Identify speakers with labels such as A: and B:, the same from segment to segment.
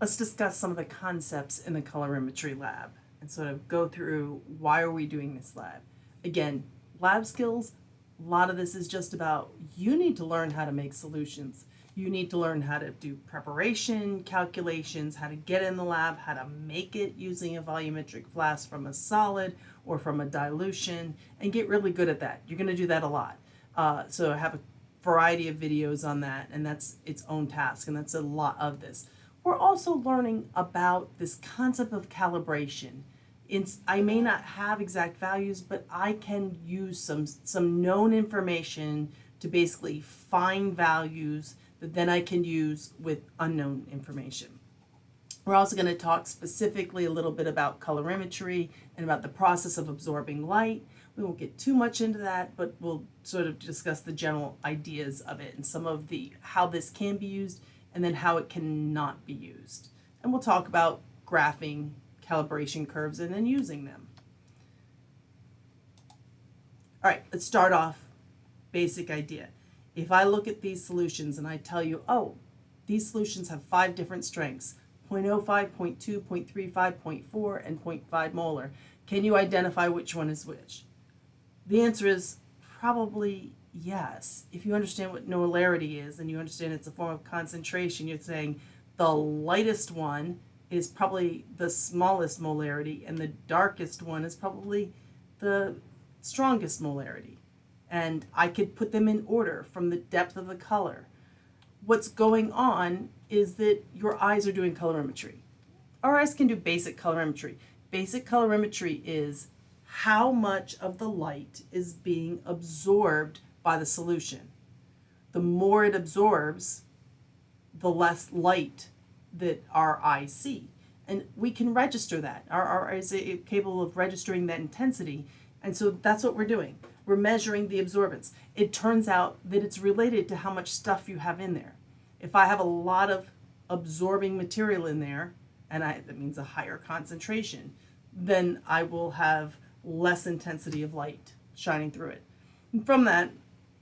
A: let's discuss some of the concepts in the colorimetry lab and sort of go through why are we doing this lab. Again, lab skills, a lot of this is just about you need to learn how to make solutions. You need to learn how to do preparation, calculations, how to get in the lab, how to make it using a volumetric flask from a solid or from a dilution, and get really good at that. You're going to do that a lot. So I have a variety of videos on that, and that's its own task, and that's a lot of this. We're also learning about this concept of calibration. I may not have exact values, but I can use some known information to basically find values that then I can use with unknown information. We're also going to talk specifically a little bit about colorimetry and about the process of absorbing light. We won't get too much into that, but we'll sort of discuss the general ideas of it and some of the how this can be used and then how it cannot be used. And we'll talk about graphing calibration curves and then using them. All right, let's start off basic idea. If I look at these solutions and I tell you, oh, these solutions have 5 different strengths, 0.05, 0.2, 0.35, 0.4, and 0.5 molar, can you identify which one is which? The answer is probably yes. If you understand what molarity is and you understand it's a form of concentration, you're saying the lightest one is probably the smallest molarity and the darkest one is probably the strongest molarity. And I could put them in order from the depth of the color. What's going on is that your eyes are doing colorimetry. Our eyes can do basic colorimetry. Basic colorimetry is how much of the light is being absorbed by the solution. The more it absorbs, the less light that our eyes see. And we can register that. Our eyes are capable of registering that intensity. And so that's what we're doing. We're measuring the absorbance. It turns out that it's related to how much stuff you have in there. If I have a lot of absorbing material in there, and that means a higher concentration, then I will have less intensity of light shining through it. And from that,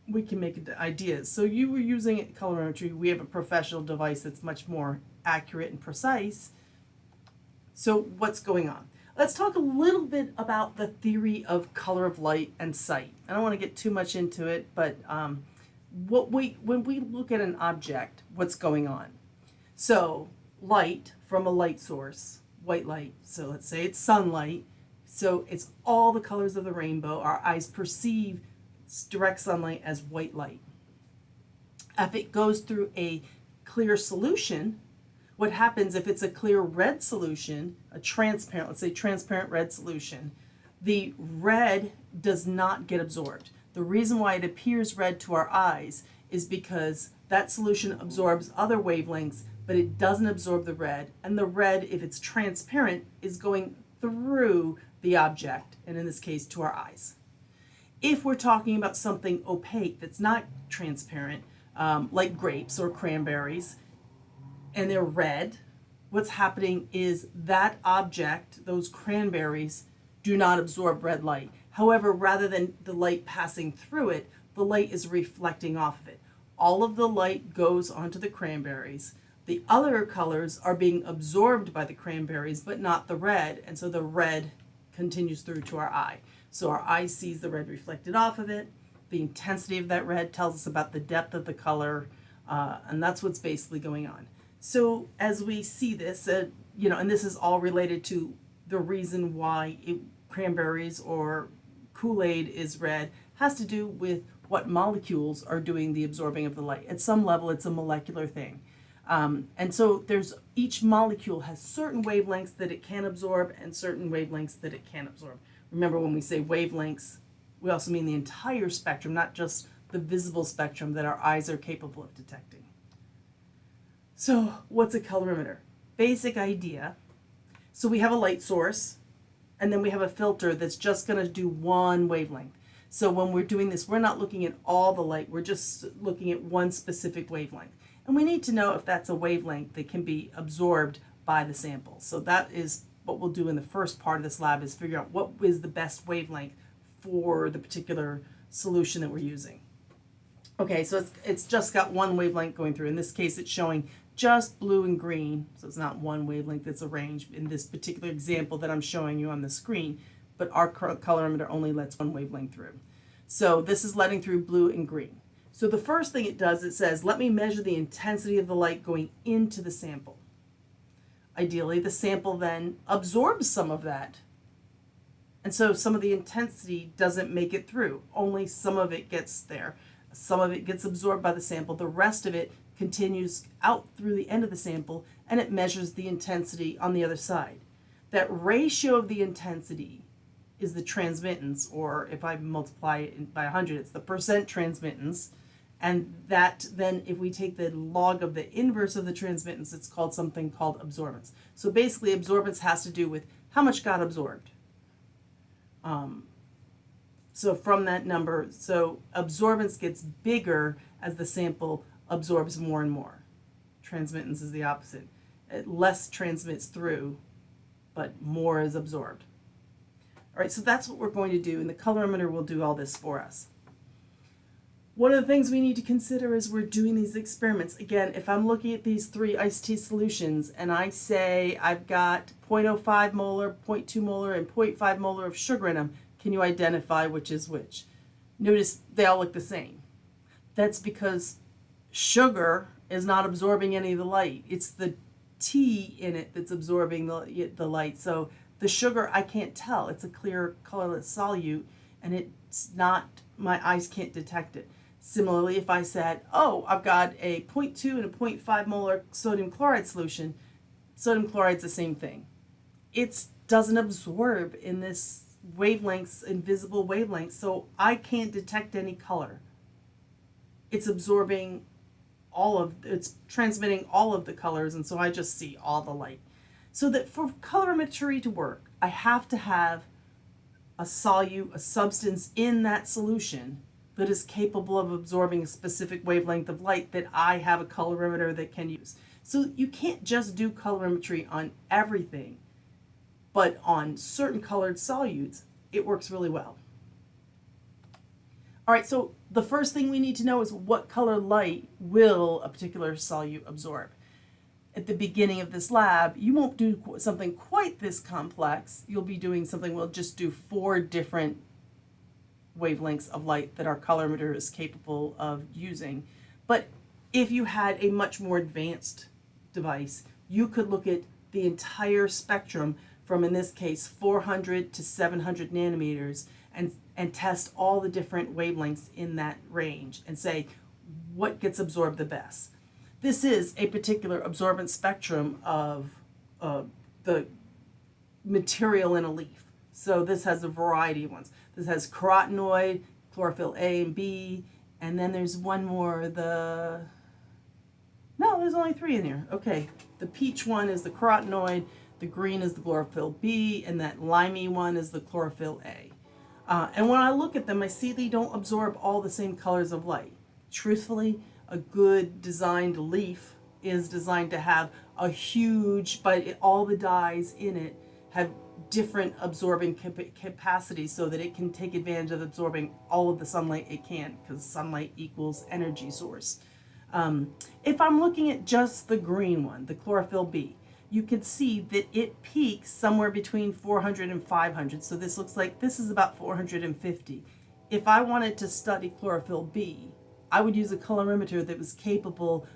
A: we can make ideas. So you were using colorimetry. We have a professional device that's much more accurate and precise. So what's going on? Let's talk a little bit about the theory of color of light and sight. I don't want to get too much into it, but when we look at an object, what's going on? So light from a light source, white light, so let's say it's sunlight, so it's all the colors of the rainbow. Our eyes perceive direct sunlight as white light. If it goes through a clear solution, what happens if it's a clear red solution, a transparent, let's say transparent red solution, the red does not get absorbed. The reason why it appears red to our eyes is because that solution absorbs other wavelengths, but it doesn't absorb the red. And the red, if it's transparent, is going through the object, and in this case, to our eyes. If we're talking about something opaque that's not transparent, like grapes or cranberries, and they're red, what's happening is that object, those cranberries, do not absorb red light. However, rather than the light passing through it, the light is reflecting off of it. All of the light goes onto the cranberries. The other colors are being absorbed by the cranberries, but not the red, and so the red continues through to our eye. So our eye sees the red reflected off of it. The intensity of that red tells us about the depth of the color, and that's what's basically going on. So as we see this, and this is all related to the reason why cranberries or Kool-Aid is red, has to do with what molecules are doing the absorbing of the light. At some level, it's a molecular thing. And so each molecule has certain wavelengths that it can absorb and certain wavelengths that it can't absorb. Remember, when we say wavelengths, we also mean the entire spectrum, not just the visible spectrum that our eyes are capable of detecting. So what's a colorimeter? Basic idea. So we have a light source, and then we have a filter that's just going to do one wavelength. So when we're doing this, we're not looking at all the light, we're just looking at one specific wavelength. And we need to know if that's a wavelength that can be absorbed by the sample. So that is what we'll do in the first part of this lab, is figure out what is the best wavelength for the particular solution that we're using. Okay, so it's just got one wavelength going through. In this case, it's showing just blue and green, so it's not one wavelength that's arranged in this particular example that I'm showing you on the screen, but our colorimeter only lets one wavelength through. So this is letting through blue and green. So the first thing it does, it says, let me measure the intensity of the light going into the sample. Ideally, the sample then absorbs some of that. And so some of the intensity doesn't make it through. Only some of it gets there. Some of it gets absorbed by the sample. The rest of it continues out through the end of the sample, and it measures the intensity on the other side. That ratio of the intensity is the transmittance, or if I multiply it by 100, it's the percent transmittance. And that then, if we take the log of the inverse of the transmittance, it's called something called absorbance. So basically, absorbance has to do with how much got absorbed. So from that number, so absorbance gets bigger as the sample absorbs more and more. Transmittance is the opposite. It less transmits through, but more is absorbed. All right, so that's what we're going to do, and the colorimeter will do all this for us. One of the things we need to consider as we're doing these experiments, again, if I'm looking at these three iced tea solutions and I say I've got 0.05 molar, 0.2 molar, and 0.5 molar of sugar in them, can you identify which is which? Notice they all look the same. That's because sugar is not absorbing any of the light. It's the tea in it that's absorbing the light. So the sugar, I can't tell. It's a clear colorless solute, and it's not, my eyes can't detect it. Similarly, if I said, oh, I've got a 0.2 and a 0.5 molar sodium chloride solution, sodium chloride's the same thing. It doesn't absorb in this wavelengths, invisible wavelengths, so I can't detect any color. It's absorbing it's transmitting all of the colors, and so I just see all the light. So that for colorimetry to work, I have to have a solute, a substance in that solution that is capable of absorbing a specific wavelength of light that I have a colorimeter that can use. So you can't just do colorimetry on everything, but on certain colored solutes, it works really well. All right, so the first thing we need to know is what color light will a particular solute absorb. At the beginning of this lab, you won't do something quite this complex. You'll be doing something, we'll just do 4 different wavelengths of light that our colorimeter is capable of using. But if you had a much more advanced device, you could look at the entire spectrum from, in this case, 400 to 700 nanometers and test all the different wavelengths in that range and say what gets absorbed the best. This is a particular absorbance spectrum of the material in a leaf. So this has a variety of ones. This has carotenoid, chlorophyll A and B, and then there's one more, no, there's only 3 in here. Okay, the peach one is the carotenoid, the green is the chlorophyll B, and that limey one is the chlorophyll A. And when I look at them, I see they don't absorb all the same colors of light. Truthfully, a good designed leaf is designed to have a huge, but all the dyes in it have different absorbing capacities so that it can take advantage of absorbing all of the sunlight it can, because sunlight equals energy source. If I'm looking at just the green one, the chlorophyll B, you can see that it peaks somewhere between 400 and 500. So this looks like this is about 450. If I wanted to study chlorophyll B, I would use a colorimeter that was capable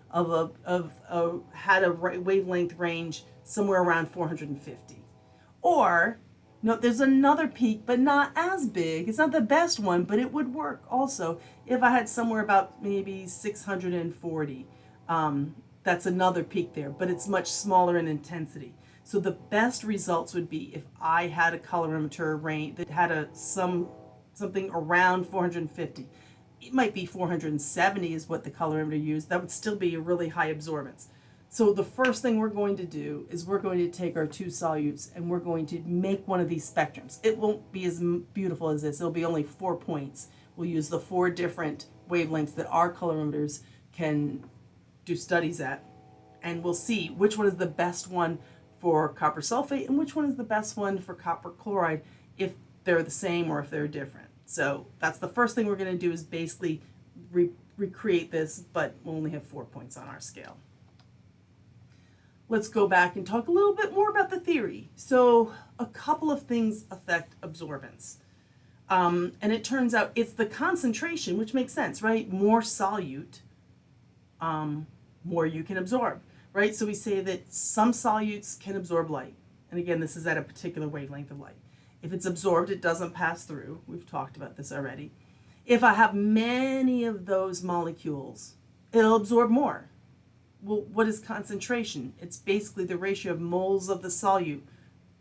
A: had a wavelength range somewhere around 450. Or, no, there's another peak, but not as big. It's not the best one, but it would work also if I had somewhere about maybe 640. That's another peak there, but it's much smaller in intensity. So the best results would be if I had a colorimeter range that had something around 450. It might be 470 is what the colorimeter used. That would still be a really high absorbance. So the first thing we're going to do is we're going to take our 2 solutes and we're going to make one of these spectrums. It won't be as beautiful as this. It'll be only 4 points. We'll use the 4 different wavelengths that our colorimeters can do studies at, and we'll see which one is the best one for copper sulfate and which one is the best one for copper chloride, if they're the same or if they're different. So that's the first thing we're going to do, is basically recreate this, but we'll only have 4 points on our scale. Let's go back and talk a little bit more about the theory. So a couple of things affect absorbance. And it turns out it's the concentration, which makes sense, right? More solute, more you can absorb, right? So we say that some solutes can absorb light. And again, this is at a particular wavelength of light. If it's absorbed, it doesn't pass through. We've talked about this already. If I have many of those molecules, it'll absorb more. Well, what is concentration? It's basically the ratio of moles of the solute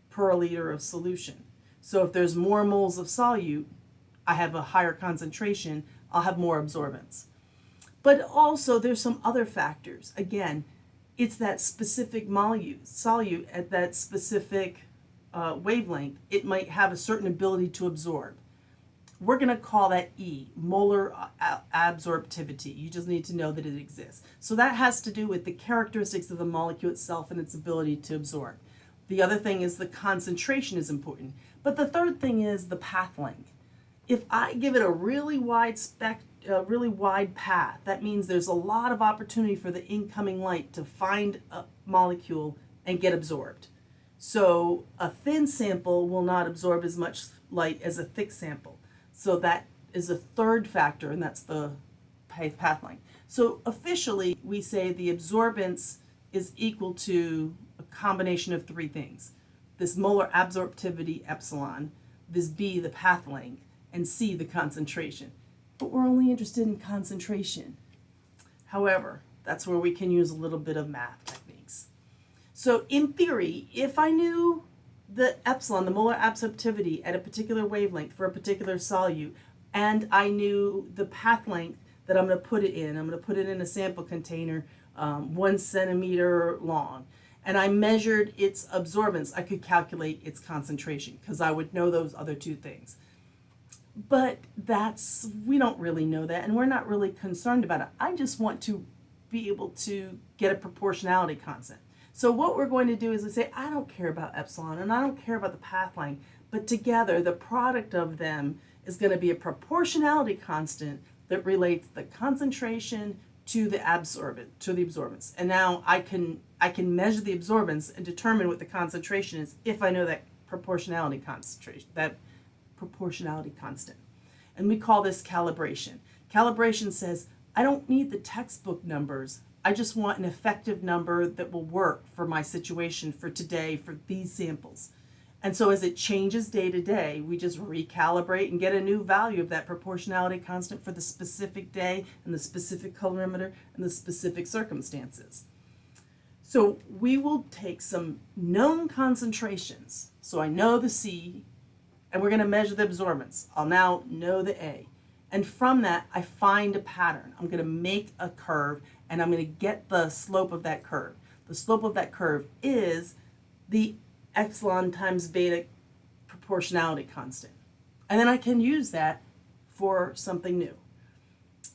A: per liter of solution. So if there's more moles of solute, I have a higher concentration, I'll have more absorbance. But also there's some other factors. Again, it's that specific solute at that specific wavelength. It might have a certain ability to absorb. We're going to call that E, molar absorptivity. You just need to know that it exists. So that has to do with the characteristics of the molecule itself and its ability to absorb. The other thing is the concentration is important. But the third thing is the path length. If I give it a really wide path, that means there's a lot of opportunity for the incoming light to find a molecule and get absorbed. So a thin sample will not absorb as much light as a thick sample. So that is a third factor, and that's the path length. So officially, we say the absorbance is equal to a combination of three things. This molar absorptivity, epsilon, this B, the path length, and C, the concentration. But we're only interested in concentration. However, that's where we can use a little bit of math techniques. So in theory, if I knew the epsilon, the molar absorptivity at a particular wavelength for a particular solute, and I knew the path length that I'm going to put it in. I'm going to put it in a sample container 1 centimeter long, and I measured its absorbance. I could calculate its concentration because I would know those other two things. But we don't really know that, and we're not really concerned about it. I just want to be able to get a proportionality constant. So what we're going to do is we say, I don't care about epsilon and I don't care about the path length, but together the product of them is going to be a proportionality constant that relates the concentration to the absorbance. And now I can measure the absorbance and determine what the concentration is if I know that proportionality constant. And we call this calibration. Calibration says, I don't need the textbook numbers. I just want an effective number that will work for my situation for today for these samples. And so as it changes day to day, we just recalibrate and get a new value of that proportionality constant for the specific day and the specific colorimeter and the specific circumstances. So we will take some known concentrations. So I know the C, and we're going to measure the absorbance. I'll now know the A. And from that, I find a pattern. I'm going to make a curve, and I'm going to get the slope of that curve. The slope of that curve is the epsilon times beta proportionality constant. And then I can use that for something new.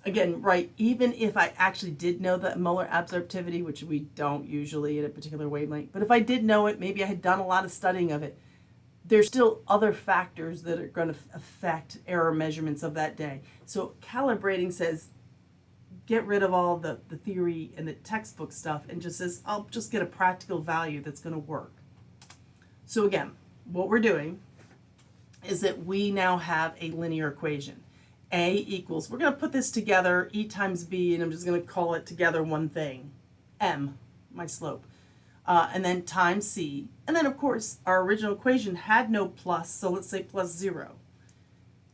A: Again, right, even if I actually did know the molar absorptivity, which we don't usually at a particular wavelength, but if I did know it, maybe I had done a lot of studying of it, there's still other factors that are going to affect error measurements of that day. So calibrating says, get rid of all the theory and the textbook stuff and just says, I'll just get a practical value that's going to work. So again, what we're doing is that we now have a linear equation. A equals, we're going to put this together, E times B, and I'm just going to call it together one thing, M, my slope. And then times C. And then, of course, our original equation had no plus, so let's say plus 0.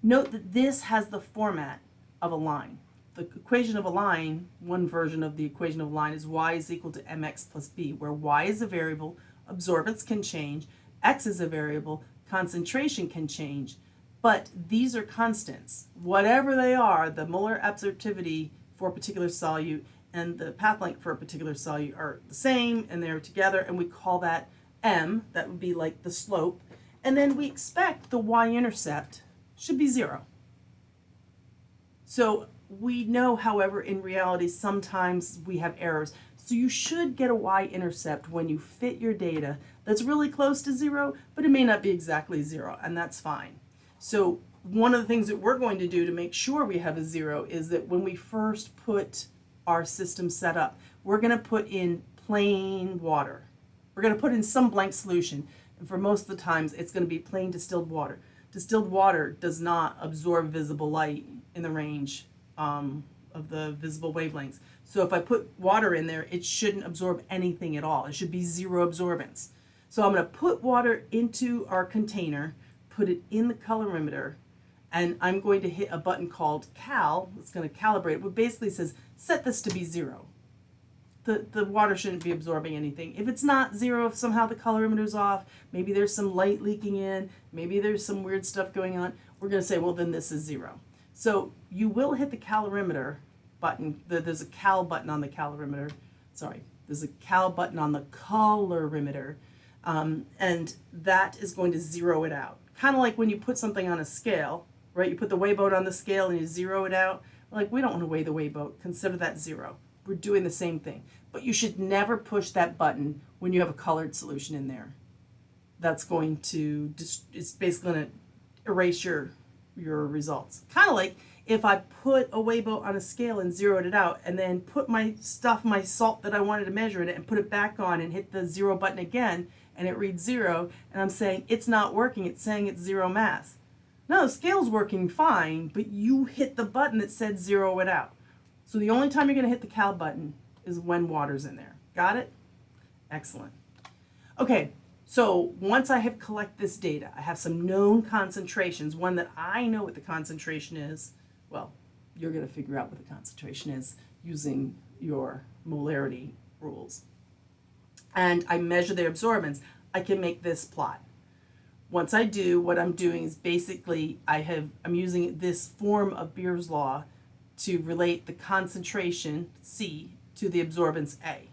A: Note that this has the format of a line. The equation of a line, one version of the equation of a line, is y is equal to mx plus b, where y is a variable, absorbance can change, x is a variable, concentration can change, but these are constants. Whatever they are, the molar absorptivity for a particular solute and the path length for a particular solute are the same, and they're together, and we call that m. That would be like the slope. And then we expect the y-intercept should be 0. So we know, however, in reality, sometimes we have errors. So you should get a y-intercept when you fit your data that's really close to 0, but it may not be exactly 0, and that's fine. So one of the things that we're going to do to make sure we have a 0 is that when we first put our system set up, we're going to put in plain water. We're going to put in some blank solution, and for most of the times it's going to be plain distilled water. Distilled water does not absorb visible light in the range of the visible wavelengths. So if I put water in there, it shouldn't absorb anything at all. It should be 0 absorbance. So I'm going to put water into our container, put it in the colorimeter, and I'm going to hit a button called Cal. It's going to calibrate it, which basically says set this to be 0. The water shouldn't be absorbing anything. If it's not 0, if somehow the colorimeter's off, maybe there's some light leaking in, maybe there's some weird stuff going on, we're going to say, well, then this is 0. So you will hit the calorimeter button. There's a Cal button on the calorimeter. Sorry, there's a Cal button on the colorimeter, and that is going to 0 it out. Kind of like when you put something on a scale, right? You put the weigh boat on the scale and you 0 it out. Like, we don't want to weigh the weigh boat. Consider that 0. We're doing the same thing. But you should never push that button when you have a colored solution in there. That's going to it's basically going to erase your results. Kind of like if I put a weigh boat on a scale and 0'd it out, and then put my salt that I wanted to measure in it, and put it back on and hit the 0 button again, and it reads 0, and I'm saying it's not working, it's saying it's 0 mass. No, the scale's working fine, but you hit the button that said 0 it out. So the only time you're going to hit the Cal button is when water's in there. Got it? Excellent. Okay, so once I have collected this data, I have some known concentrations, one that I know what the concentration is. Well, you're going to figure out what the concentration is using your molarity rules. And I measure their absorbance. I can make this plot. Once I do, what I'm doing is basically I'm using this form of Beer's law to relate the concentration, C, to the absorbance, A.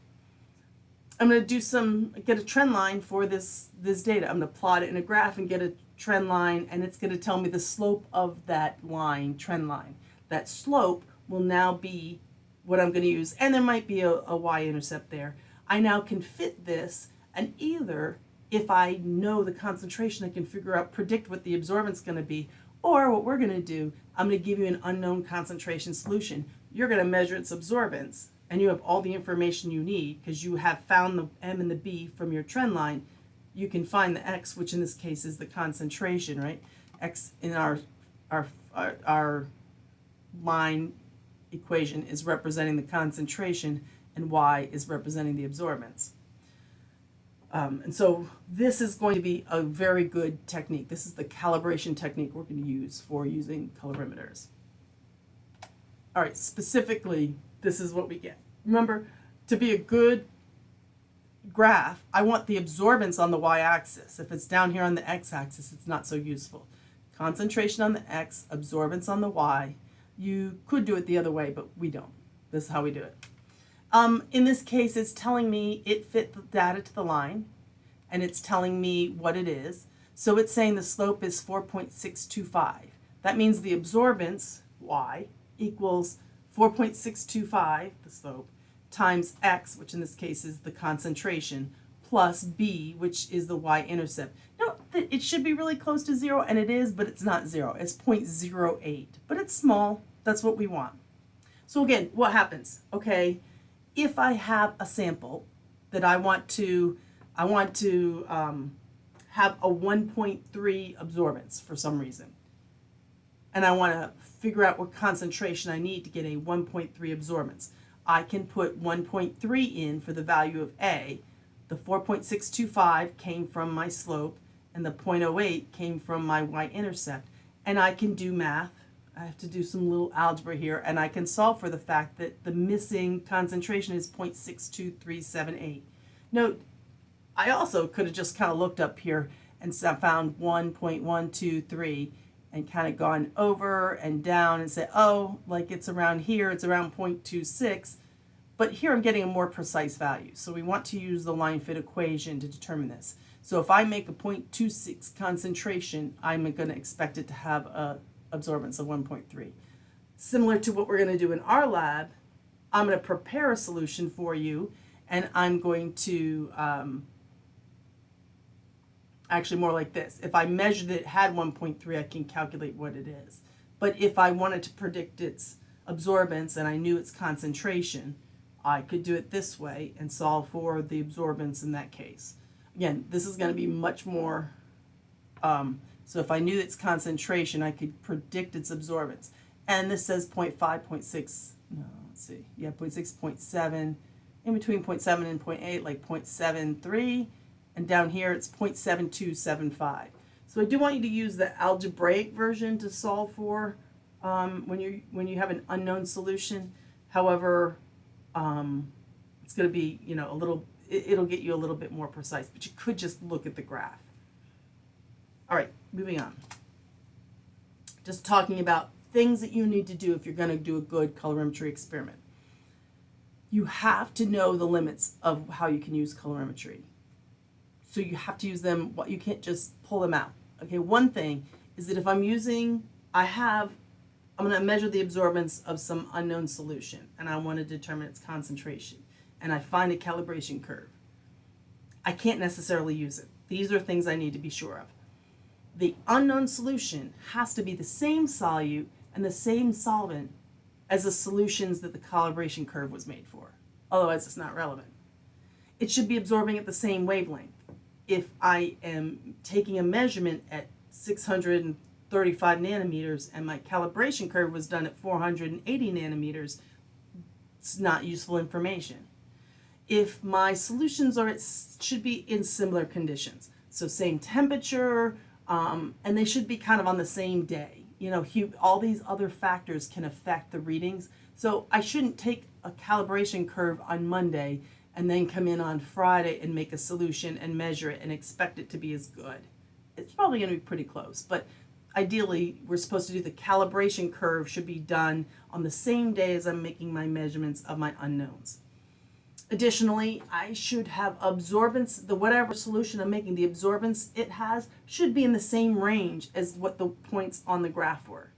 A: I'm going to get a trend line for this data. I'm going to plot it in a graph and get a trend line, and it's going to tell me the slope of that line, trend line. That slope will now be what I'm going to use, and there might be a y-intercept there. I now can fit this, and either if I know the concentration, I can predict what the absorbance is going to be, or what we're going to do, I'm going to give you an unknown concentration solution. You're going to measure its absorbance, and you have all the information you need because you have found the M and the B from your trend line. You can find the X, which in this case is the concentration, right? X in our line equation is representing the concentration, and Y is representing the absorbance. And so this is going to be a very good technique. This is the calibration technique we're going to use for using colorimeters. All right, specifically, this is what we get. Remember, to be a good graph, I want the absorbance on the y-axis. If it's down here on the x-axis, it's not so useful. Concentration on the x, absorbance on the y. You could do it the other way, but we don't. This is how we do it. In this case, it's telling me it fit the data to the line, and it's telling me what it is. So it's saying the slope is 4.625. That means the absorbance, y, equals 4.625, the slope, times x, which in this case is the concentration, plus b, which is the y-intercept. Now, it should be really close to 0, and it is, but it's not 0. It's 0.08, but it's small. That's what we want. So again, what happens? Okay, if I have a sample that I want to have a 1.3 absorbance for some reason, and I want to figure out what concentration I need to get a 1.3 absorbance, I can put 1.3 in for the value of A. The 4.625 came from my slope, and the 0.08 came from my y-intercept, and I can do math. I have to do some little algebra here, and I can solve for the fact that the missing concentration is 0.62378. Note, I also could have just kind of looked up here and found 1.123 and kind of gone over and down and said, oh, like it's around here, it's around 0.26, but here I'm getting a more precise value. So we want to use the line fit equation to determine this. So if I make a 0.26 concentration, I'm going to expect it to have a absorbance of 1.3. Similar to what we're going to do in our lab, I'm going to prepare a solution for you, and I'm going to Actually, more like this. If I measured it had 1.3, I can calculate what it is. But if I wanted to predict its absorbance and I knew its concentration, I could do it this way and solve for the absorbance in that case. Again, this is going to be much more, so if I knew its concentration, I could predict its absorbance. And this says 0.5, 0.6, no, let's see, yeah, 0.6, 0.7, in between 0.7 and 0.8, like 0.73, and down here it's 0.7275. So I do want you to use the algebraic version to solve for when you have an unknown solution. However, it's going to be, you know, a little, it'll get you a little bit more precise, but you could just look at the graph. All right, moving on. Just talking about things that you need to do if you're going to do a good colorimetry experiment. You have to know the limits of how you can use colorimetry. So you have to use them, you can't just pull them out. Okay, one thing is that if I'm going to measure the absorbance of some unknown solution and I want to determine its concentration and I find a calibration curve. I can't necessarily use it. These are things I need to be sure of. The unknown solution has to be the same solute and the same solvent as the solutions that the calibration curve was made for. Otherwise, it's not relevant. It should be absorbing at the same wavelength. If I am taking a measurement at 635 nanometers and my calibration curve was done at 480 nanometers, it's not useful information. If my solutions should be in similar conditions, so same temperature, and they should be kind of on the same day. You know, all these other factors can affect the readings. So I shouldn't take a calibration curve on Monday and then come in on Friday and make a solution and measure it and expect it to be as good. It's probably going to be pretty close, but ideally we're supposed to do the calibration curve should be done on the same day as I'm making my measurements of my unknowns. Additionally, I should have absorbance, whatever solution I'm making, the absorbance it has should be in the same range as what the points on the graph were.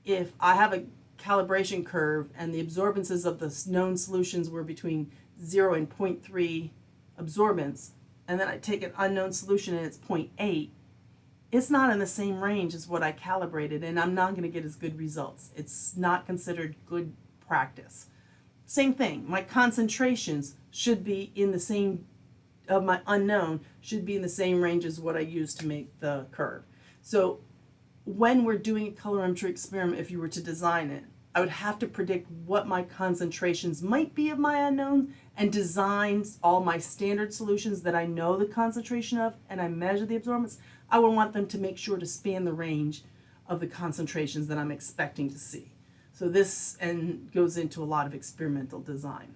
A: If I have a calibration curve and the absorbances of the known solutions were between 0 and 0.3 absorbance, and then I take an unknown solution and it's 0.8, it's not in the same range as what I calibrated, and I'm not going to get as good results. It's not considered good practice. Same thing, my concentrations should be in the same, of my unknown, should be in the same range as what I used to make the curve. So when we're doing a colorimetry experiment, if you were to design it, I would have to predict what my concentrations might be of my unknown and design all my standard solutions that I know the concentration of and I measure the absorbance. I would want them to make sure to span the range of the concentrations that I'm expecting to see. So this goes into a lot of experimental design.